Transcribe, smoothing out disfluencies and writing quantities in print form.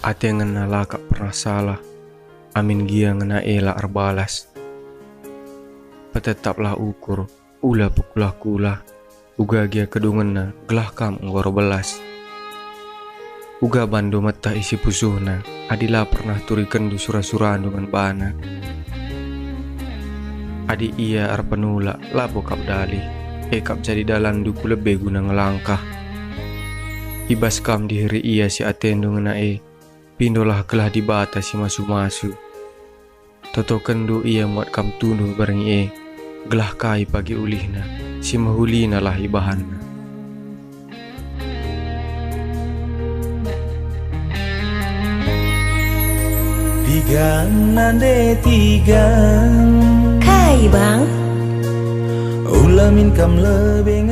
Ate ngena laka pernah salah, amin gia ngena ela arbalas. Petetaplah ukur, ula pukulah kula, uga gia kedungena, gelah kam ngoro belas. Uga bando mata isi pusuhna, adila pernah turi kendu surah-surah dengan bana. Adi iya arpenula, labo kap dali, kap jadi dalan duku lebih guna ngelangkah. Ibas kam dihiri iya si atendo ngena pindolah kelah dibata si masu-masu. Toto kendu iya muat kam tunduh bareng gelah kai pagi ulihna, si mahulina lah ibahanna. Tiga nande tiga Kai bang ulamin kam lebih